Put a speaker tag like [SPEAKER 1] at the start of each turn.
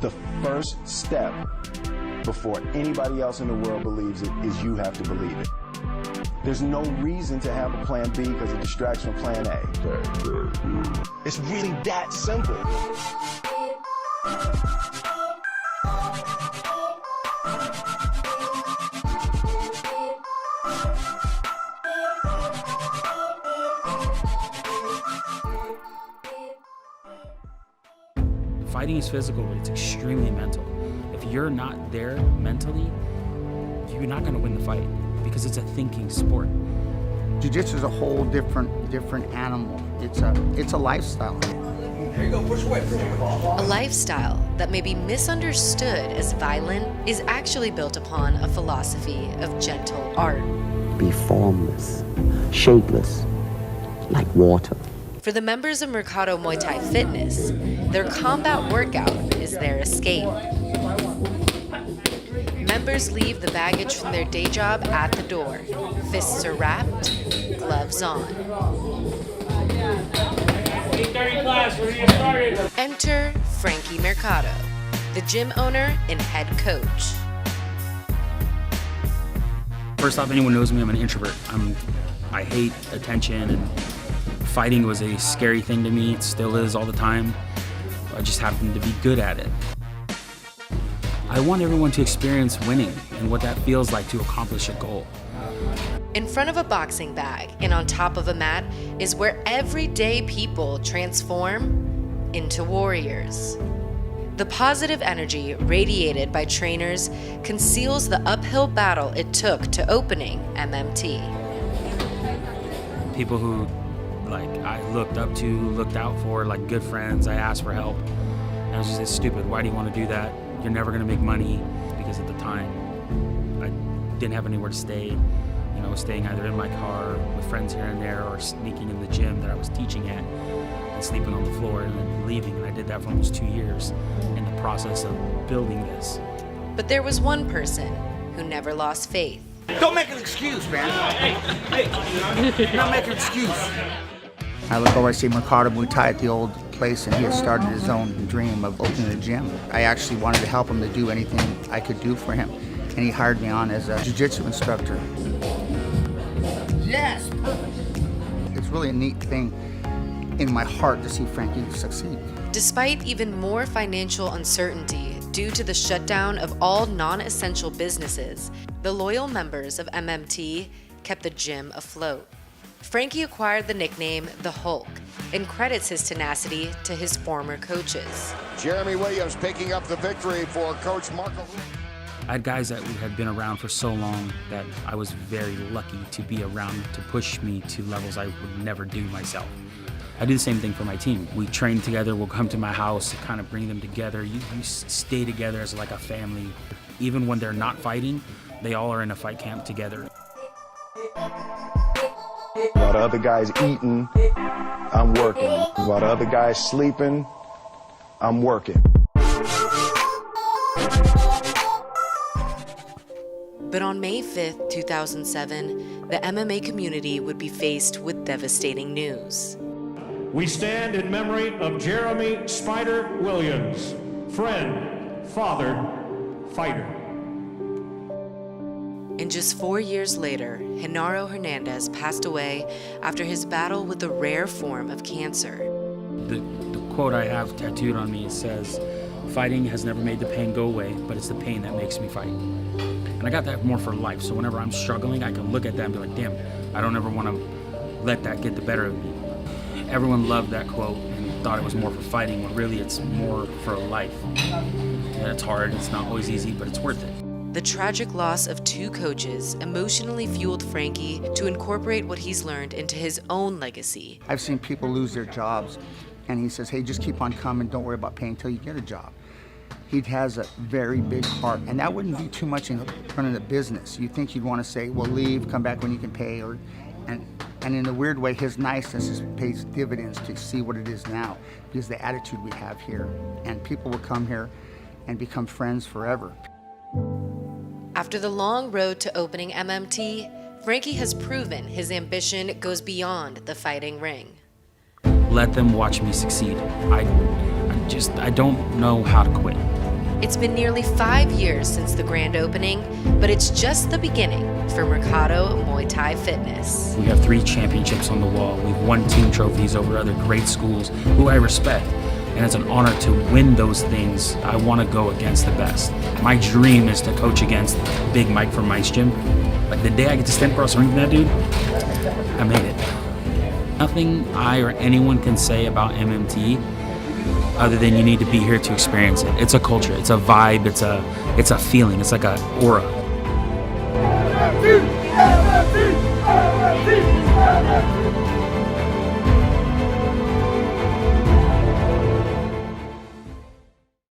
[SPEAKER 1] The first step before anybody else in the world believes it is you have to believe it. There's no reason to have a plan B because it distracts from plan A. It's really that simple.
[SPEAKER 2] Fighting is physical, but it's extremely mental. If you're not there mentally, you're not going to win the fight because it's a thinking sport.
[SPEAKER 3] Jiu-jitsu is a whole different animal. It's a lifestyle.
[SPEAKER 4] There you go, push away.
[SPEAKER 5] A lifestyle that may be misunderstood as violent is actually built upon a philosophy of gentle art.
[SPEAKER 6] Be formless, shapeless, like water.
[SPEAKER 5] For the members of Mercado Muay Thai Fitness, their combat workout is their escape. Members leave the baggage from their day job at the door. Fists are wrapped, gloves on.
[SPEAKER 7] 8:30 class, we're gonna get started.
[SPEAKER 5] Enter Frankie Mercado, the gym owner and head coach.
[SPEAKER 2] First off, anyone knows me, I'm an introvert. I hate attention, and fighting was a scary thing to me. It still is all the time. I just happen to be good at it. I want everyone to experience winning and what that feels like to accomplish a goal.
[SPEAKER 5] In front of a boxing bag and on top of a mat is where everyday people transform into warriors. The positive energy radiated by trainers conceals the uphill battle it took to opening MMT.
[SPEAKER 2] People who I looked up to, looked out for, like good friends, I asked for help. And I was just like, stupid, why do you want to do that? You're never gonna make money. Because at the time, I didn't have anywhere to stay. You know, staying either in my car with friends here and there or sneaking in the gym that I was teaching at and sleeping on the floor and then leaving. And I did that for almost 2 years in the process of building this.
[SPEAKER 5] But there was one person who never lost faith.
[SPEAKER 3] Don't make an excuse, man. Hey. Don't make an excuse. I look over, I see Mercado Muay Thai at the old place, and he had started his own dream of opening a gym. I actually wanted to help him to do anything I could do for him, and he hired me on as a jiu-jitsu instructor. Yes, perfect. It's really a neat thing in my heart to see Frankie succeed.
[SPEAKER 5] Despite even more financial uncertainty due to the shutdown of all non-essential businesses, the loyal members of MMT kept the gym afloat. Frankie acquired the nickname The Hulk and credits his tenacity to his former coaches.
[SPEAKER 4] Jeremy Williams picking up the victory for Coach Marco.
[SPEAKER 2] I had guys that had been around for so long that I was very lucky to be around to push me to levels I would never do myself. I do the same thing for my team. We train together, we'll come to my house to kind of bring them together. You stay together as like a family. Even when they're not fighting, they all are in a fight camp together.
[SPEAKER 1] While the other guy's eating, I'm working. While the other guy's sleeping, I'm working.
[SPEAKER 5] But on May 5th, 2007, the MMA community would be faced with devastating news.
[SPEAKER 7] We stand in memory of Jeremy Spider Williams, friend, father, fighter.
[SPEAKER 5] And just 4 years later, Genaro Hernandez passed away after his battle with a rare form of cancer.
[SPEAKER 2] The quote I have tattooed on me says, "Fighting has never made the pain go away, but it's the pain that makes me fight." And I got that more for life, so whenever I'm struggling, I can look at that and be like, damn, I don't ever want to let that get the better of me. Everyone loved that quote and thought it was more for fighting, when really it's more for life. And it's hard, it's not always easy, but it's worth it.
[SPEAKER 5] The tragic loss of 2 coaches emotionally fueled Frankie to incorporate what he's learned into his own legacy.
[SPEAKER 3] I've seen people lose their jobs, and he says, hey, just keep on coming, don't worry about paying until you get a job. He has a very big heart, and that wouldn't be too much in running a business. You think you'd want to say, well, leave, come back when you can pay, and in a weird way, his niceness pays dividends to see what it is now, because the attitude we have here, and people will come here and become friends forever.
[SPEAKER 5] After the long road to opening MMT, Frankie has proven his ambition goes beyond the fighting ring.
[SPEAKER 2] Let them watch me succeed. I don't know how to quit.
[SPEAKER 5] It's been nearly 5 years since the grand opening, but it's just the beginning for Mercado Muay Thai Fitness.
[SPEAKER 2] We have 3 championships on the wall. We've won team trophies over other great schools who I respect. And it's an honor to win those things. I want to go against the best. My dream is to coach against Big Mike from Mike's Gym. Like the day I get to stand across the ring from that dude, I made it. Nothing I or anyone can say about MMT other than you need to be here to experience it. It's a culture, it's a vibe, it's a feeling, it's like an aura.
[SPEAKER 8] MMT! MMT! MMT!